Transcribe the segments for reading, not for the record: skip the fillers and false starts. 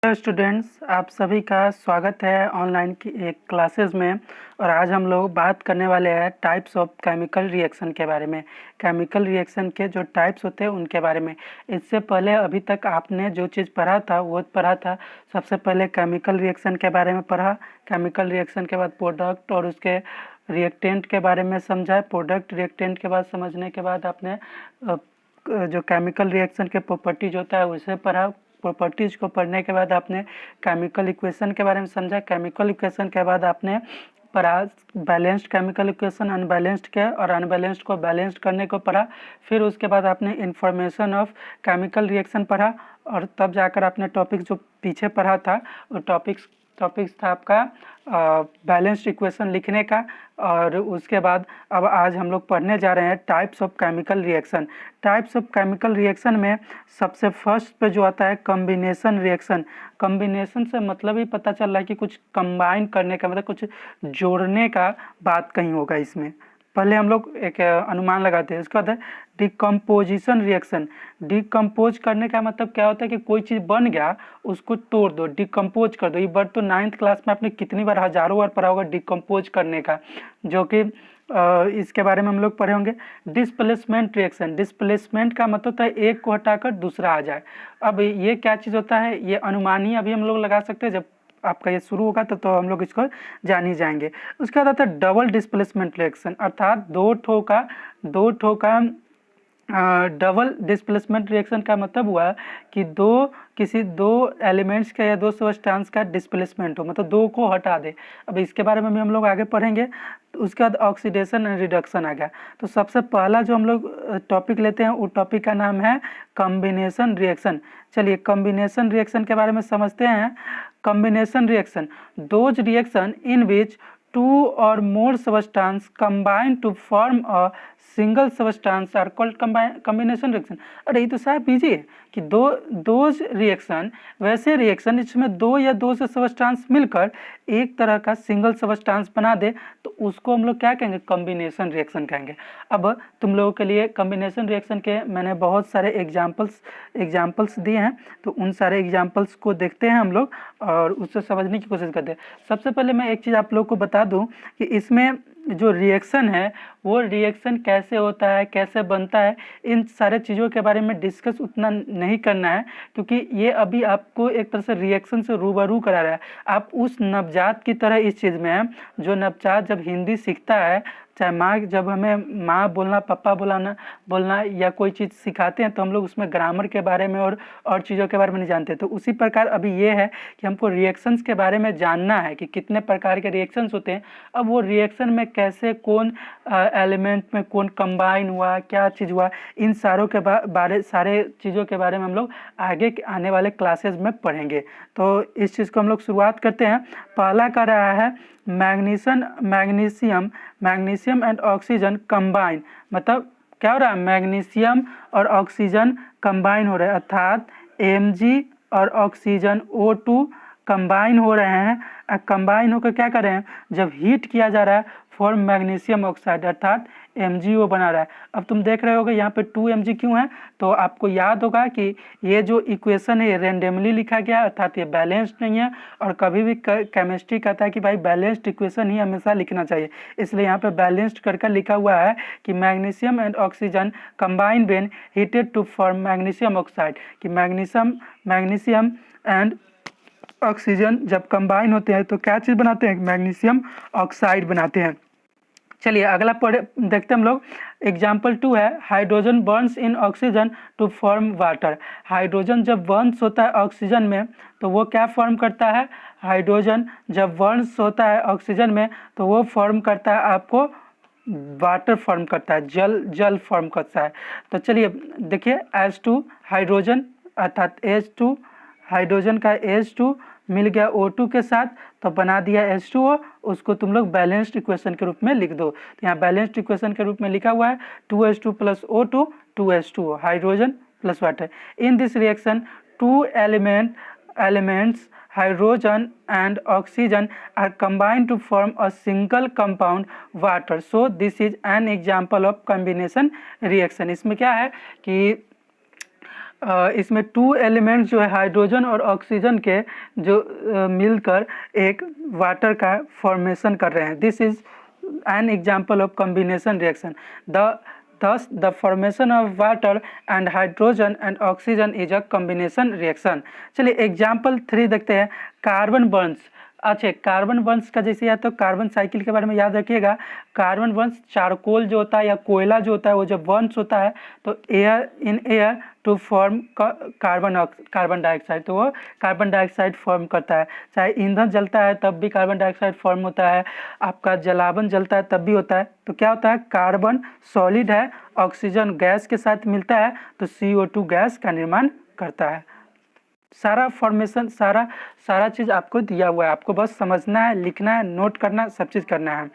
Hello students, आप सभी का स्वागत है ऑनलाइन की एक क्लासेस में। और आज हम लोग बात करने वाले हैं टाइप्स ऑफ केमिकल रिएक्शन के बारे में। केमिकल रिएक्शन के जो टाइप्स होते हैं उनके बारे में। इससे पहले अभी तक आपने जो चीज़ पढ़ा था वो पढ़ा था। सबसे पहले केमिकल रिएक्शन के बारे में पढ़ा। केमिकल रिएक्शन के बाद प्रोडक्ट और उसके रिएक्टेंट के बारे में समझा। प्रोडक्ट रिएक्टेंट के बाद समझने के बाद आपने जो केमिकल रिएक्शन के प्रॉपर्टीज होता है उसे पढ़ा। प्रॉपर्टीज को पढ़ने के बाद आपने केमिकल इक्वेशन के बारे में समझा। केमिकल इक्वेशन के बाद आपने पढ़ा बैलेंस्ड केमिकल इक्वेशन अनबैलेंस्ड के, और अनबैलेंस्ड को बैलेंस्ड करने को पढ़ा। फिर उसके बाद आपने इंफॉर्मेशन ऑफ केमिकल रिएक्शन पढ़ा, और तब जाकर आपने टॉपिक जो पीछे पढ़ा था वो टॉपिक्स था आपका बैलेंस्ड इक्वेशन लिखने का। और उसके बाद अब आज हम लोग पढ़ने जा रहे हैं types of chemical reaction. Types of chemical reaction में सबसे फर्स्ट पे जो आता है कॉम्बिनेशन रिएक्शन। कॉम्बिनेशन से मतलब ही पता चल रहा है कि कुछ कंबाइन करने का, मतलब कुछ जोड़ने का बात कहीं होगा इसमें। पहले हम लोग एक अनुमान लगाते हैं। उसके बाद है डिकम्पोजिशन रिएक्शन। डिकम्पोज करने का मतलब क्या होता है कि कोई चीज़ बन गया उसको तोड़ दो, डिकम्पोज कर दो। ये वर्ड तो 9th क्लास में आपने कितनी बार, हजारों बार पढ़ा होगा डिकम्पोज करने का, जो कि इसके बारे में हम लोग पढ़े होंगे। Displacement reaction. डिस्प्लेसमेंट का मतलब होता है एक को हटाकर दूसरा आ जाए। अब ये क्या चीज़ होता है, ये अनुमान ही अभी हम लोग लगा सकते हैं। जब आपका ये शुरू होगा तो हम लोग इसको जान ही जाएंगे। उसके बाद आता है डबल डिस्प्लेसमेंट रिएक्शन, अर्थात दो ठो का डबल डिस्प्लेसमेंट रिएक्शन का मतलब हुआ कि किसी दो एलिमेंट्स का या दो सब्सटेंस का डिस्प्लेसमेंट हो, मतलब दो को हटा दे। अब इसके बारे में भी हम लोग आगे पढ़ेंगे। तो उसके बाद ऑक्सीडेशन एंड रिडक्शन आ गया। तो सबसे पहला जो हम लोग टॉपिक लेते हैं वो टॉपिक का नाम है कॉम्बिनेशन रिएक्शन। चलिए कॉम्बिनेशन रिएक्शन के बारे में समझते हैं। Combination reaction, those reaction in which two or more substance combine to form a single substance are called combination reaction। अरे ये तो साहब इजी है कि दोज रिएक्शन, वैसे रिएक्शन जिसमें दो या दो से सबस्टांस मिलकर एक तरह का सिंगल सबस्टांस बना दे तो उसको हम लोग क्या कहेंगे, कॉम्बिनेशन रिएक्शन कहेंगे। अब तुम लोगों के लिए कॉम्बिनेशन रिएक्शन के मैंने बहुत सारे एग्जाम्पल्स दिए हैं, तो उन सारे एग्जाम्पल्स को देखते हैं हम लोग और उससे समझने की कोशिश करते हैं। सबसे पहले मैं एक चीज़ आप लोग को बता दूं कि इसमें जो रिएक्शन है वो रिएक्शन कैसे होता है, कैसे बनता है, इन सारे चीज़ों के बारे में डिस्कस उतना नहीं करना है, क्योंकि ये अभी आपको एक तरह से रिएक्शन से रूबरू करा रहा है। आप उस नवजात की तरह इस चीज़ में हैं जो नवजात जब हिंदी सीखता है, चाहे माँ जब हमें माँ बोलना, पापा बोलना या कोई चीज़ सिखाते हैं तो हम लोग उसमें ग्रामर के बारे में और चीज़ों के बारे में नहीं जानते। तो उसी प्रकार अभी ये है कि हमको रिएक्शंस के बारे में जानना है कि कितने प्रकार के रिएक्शंस होते हैं। अब वो रिएक्शन में कैसे कौन एलिमेंट में कौन कंबाइन हुआ, क्या चीज़ हुआ, इन सारे चीज़ों के बारे में हम लोग आगे आने वाले क्लासेस में पढ़ेंगे। तो इस चीज़ को हम लोग शुरुआत करते हैं। पहला कर रहा है मैग्नीशियम एंड ऑक्सीजन कंबाइन। मतलब क्या हो रहा है, मैग्नीशियम और ऑक्सीजन कंबाइन हो रहे हैं, अर्थात Mg और ऑक्सीजन O2 कंबाइन हो रहे हैं। कंबाइन होकर क्या कर रहे हैं, जब हीट किया जा रहा है फॉर्म मैग्नीशियम ऑक्साइड, अर्थात MgO बना रहा है। अब तुम देख रहे होगे यहाँ पे 2Mg क्यों है, तो आपको याद होगा कि ये जो इक्वेशन है ये रेंडमली लिखा गया, अर्थात ये बैलेंस्ड नहीं है। और कभी भी केमिस्ट्री कहता है कि भाई बैलेंस्ड इक्वेशन ही हमेशा लिखना चाहिए, इसलिए यहाँ पे बैलेंस्ड करके लिखा हुआ है कि magnesium and oxygen combine when heated to form magnesium oxide, कि मैग्नीशियम एंड ऑक्सीजन जब कंबाइन होते हैं तो क्या चीज़ बनाते हैं, मैग्नीशियम ऑक्साइड बनाते हैं। चलिए अगला देखते हैं हम लोग। एग्जाम्पल 2 है hydrogen burns in oxygen to form water. Hydrogen जब बर्न्स होता है ऑक्सीजन में तो वो क्या फॉर्म करता है, हाइड्रोजन जब बर्न्स होता है ऑक्सीजन में तो वो फॉर्म करता है आपको वाटर फॉर्म करता है, जल फॉर्म करता है। तो चलिए देखिए H2 हाइड्रोजन अर्थात H2, हाइड्रोजन का H2 मिल गया O2 के साथ तो बना दिया H2O। उसको तुम लोग बैलेंस्ड इक्वेशन के रूप में लिख दो। तो यहाँ बैलेंस्ड इक्वेशन के रूप में लिखा हुआ है 2H2 plus O2 2H2O, hydrogen plus water. In this reaction two elements hydrogen and oxygen are combined to form a single compound water. So this is an example of combination reaction। इसमें क्या है कि इसमें 2 elements जो है hydrogen और oxygen के जो मिलकर एक वाटर का फॉर्मेशन कर रहे हैं। This is an example of combination reaction. Thus, the formation of water and hydrogen and oxygen is a combination reaction। चलिए एग्जाम्पल 3 देखते हैं। Carbon Burns. अच्छा, कार्बन बर्न्स का जैसे या तो कार्बन साइकिल के बारे में याद रखिएगा। कार्बन बर्न्स चारकोल जो होता है या कोयला जो होता है वो जब बर्न्स होता है तो air to form carbon dioxide, तो वो कार्बन डाइऑक्साइड फॉर्म करता है। चाहे ईंधन जलता है तब भी कार्बन डाइऑक्साइड फॉर्म होता है, आपका जलावन जलता है तब भी होता है। तो क्या होता है, कार्बन सॉलिड है, ऑक्सीजन गैस के साथ मिलता है तो CO2 गैस का निर्माण करता है। सारा फॉर्मेशन सारा चीज़ आपको दिया हुआ है, आपको बस समझना है, लिखना है, नोट करना है, सब चीज़ करना है।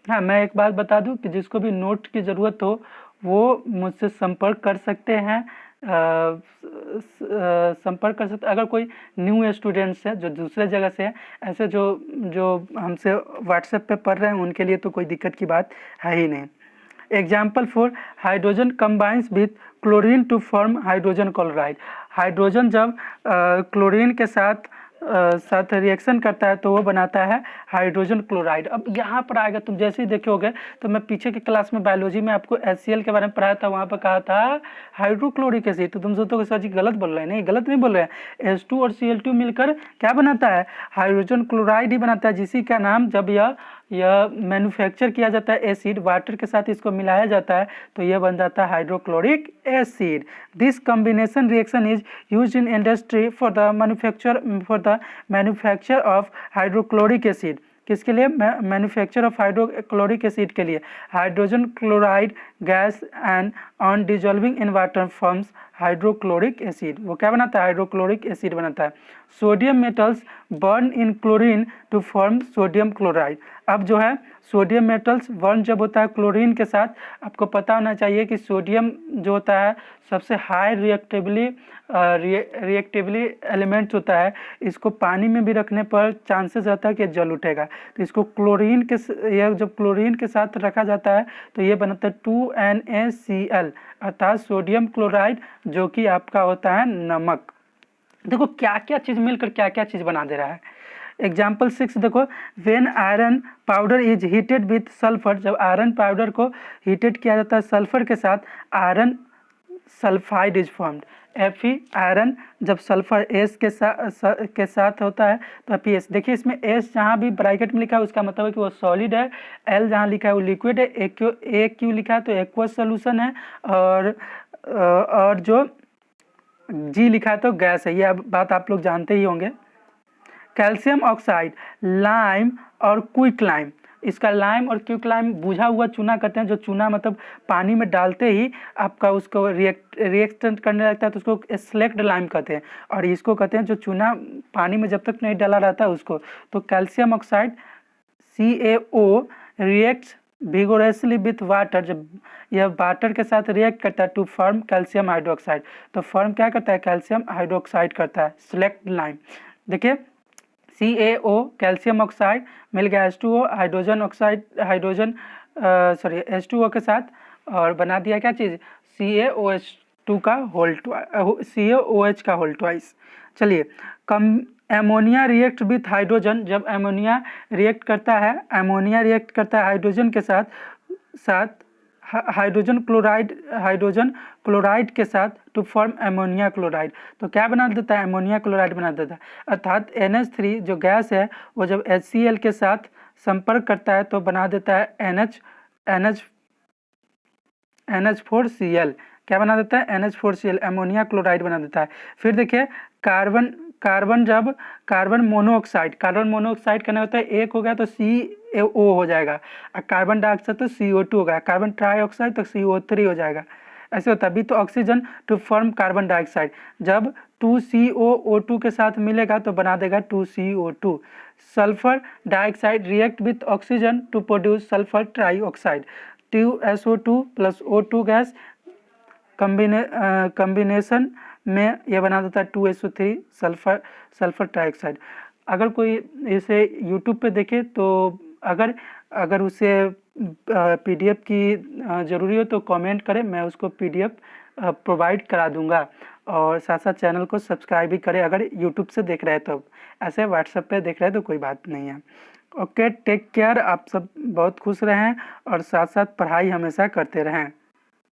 हाँ, मैं एक बात बता दूं कि जिसको भी नोट की ज़रूरत हो वो मुझसे संपर्क कर सकते हैं। संपर्क कर सकते, अगर कोई न्यू स्टूडेंट्स है जो दूसरे जगह से है, ऐसे जो जो हमसे व्हाट्सएप पे पढ़ रहे हैं उनके लिए तो कोई दिक्कत की बात है ही नहीं। Example 4, hydrogen combines with chlorine to form hydrogen chloride. Hydrogen जब क्लोरीन के साथ रिएक्शन करता है तो वो बनाता है हाइड्रोजन क्लोराइड। अब यहाँ पर आएगा, तुम जैसे ही देखोगे तो मैं पीछे की क्लास में बायोलॉजी में आपको HCl के बारे में पढ़ाया था, वहाँ पर कहा था हाइड्रोक्लोरिक एसिड। तो तुम सोचोगे सर जी गलत बोल रहे हैं, नहीं गलत नहीं बोल रहे हैं। H2 और Cl2 मिलकर क्या बनाता है, हाइड्रोजन क्लोराइड ही बनाता है, जिसी का नाम जब यह मैन्युफैक्चर किया जाता है एसिड, वाटर के साथ इसको मिलाया जाता है तो यह बन जाता है hydrochloric acid. This combination reaction is used in industry for the manufacture of hydrochloric acid. किसके लिए, मैन्युफैक्चर ऑफ हाइड्रोक्लोरिक एसिड के लिए। Hydrogen chloride gas and on dissolving in water forms hydrochloric acid. वो क्या बनाता है, हाइड्रोक्लोरिक एसिड बनाता है। Sodium metals burn in chlorine to form sodium chloride. अब जो है सोडियम मेटल्स बर्न जब होता है क्लोरीन के साथ, आपको पता होना चाहिए कि सोडियम जो होता है सबसे हाई रिएक्टिवली एलिमेंट्स होता है। इसको पानी में भी रखने पर चांसेस रहता है कि जल उठेगा, तो इसको जब क्लोरीन के साथ रखा जाता है तो ये बनता है 2NaCl, अर्थात सोडियम क्लोराइड, जो कि आपका होता है नमक। देखो क्या क्या चीज़ मिलकर क्या क्या चीज़ बना दे रहा है। एग्जाम्पल 6 देखो, when iron powder is heated with sulphur. जब आयरन पाउडर को हीटेड किया जाता है सल्फर के साथ, iron sulphide is formed. Fe iron जब सल्फर S के साथ होता है तो PS। देखिए इसमें S जहाँ भी ब्रैकेट में लिखा है उसका मतलब है कि वो सॉलिड है, L जहाँ लिखा है वो लिक्विड है, AQ लिखा है तो एक्वस सोल्यूशन है, और जो G लिखा है तो गैस है। ये बात आप लोग जानते ही होंगे। कैल्शियम ऑक्साइड, लाइम और क्विक लाइम। इसका लाइम और क्विक लाइम बुझा हुआ चूना कहते हैं, जो चूना मतलब पानी में डालते ही आपका उसको रिएक्शन करने लगता है तो उसको स्लेक्ट लाइम कहते हैं। और इसको कहते हैं जो चूना पानी में जब तक नहीं डाला रहता है उसको। तो calcium oxide CaO reacts vigorously with water. जब यह वाटर के साथ रिएक्ट करता है टू फॉर्म कैल्शियम हाइड्रोक्साइड, तो फॉर्म क्या करता है, कैल्शियम हाइड्रोक्साइड करता है, सेलेक्ट लाइम। देखिए CaO कैल्शियम ऑक्साइड मिल गया H2O H2O के साथ, और बना दिया क्या चीज़, CaOH का होल ट्वाइस। चलिए एमोनिया रिएक्ट विथ हाइड्रोजन। जब एमोनिया रिएक्ट करता है हाइड्रोजन के साथ हाइड्रोजन क्लोराइड के साथ टू फॉर्म एमोनिया क्लोराइड। तो क्या बना देता है, एमोनिया क्लोराइड बना देता है। अर्थात NH3 जो गैस है वो जब HCl के साथ संपर्क करता है तो बना देता है NH4Cl। क्या बना देता है, NH4Cl, एमोनिया क्लोराइड बना देता है। फिर देखिए कार्बन मोनोऑक्साइड करना होता है, एक हो गया तो CaO हो जाएगा, और कार्बन डाइऑक्साइड तो CO2 होगा, कार्बन ट्राइऑक्साइड तो CO3 हो जाएगा। ऐसे होता है। भी तो oxygen to form carbon dioxide, जब 2COO2 के साथ मिलेगा तो बना देगा 2CO2। Sulphur dioxide react with oxygen to produce sulphur trioxide, 2SO2 plus O2 gas combination में यह बना देता है 2SO3 सल्फर ट्राइऑक्साइड। अगर कोई इसे YouTube पे देखे तो अगर उसे PDF की ज़रूरी हो तो कमेंट करें, मैं उसको PDF प्रोवाइड करा दूंगा। और साथ साथ चैनल को सब्सक्राइब भी करें अगर यूट्यूब से देख रहे हैं तो। ऐसे व्हाट्सएप पे देख रहे हैं तो कोई बात नहीं है। Okay, take care. आप सब बहुत खुश रहें और साथ साथ पढ़ाई हमेशा करते रहें।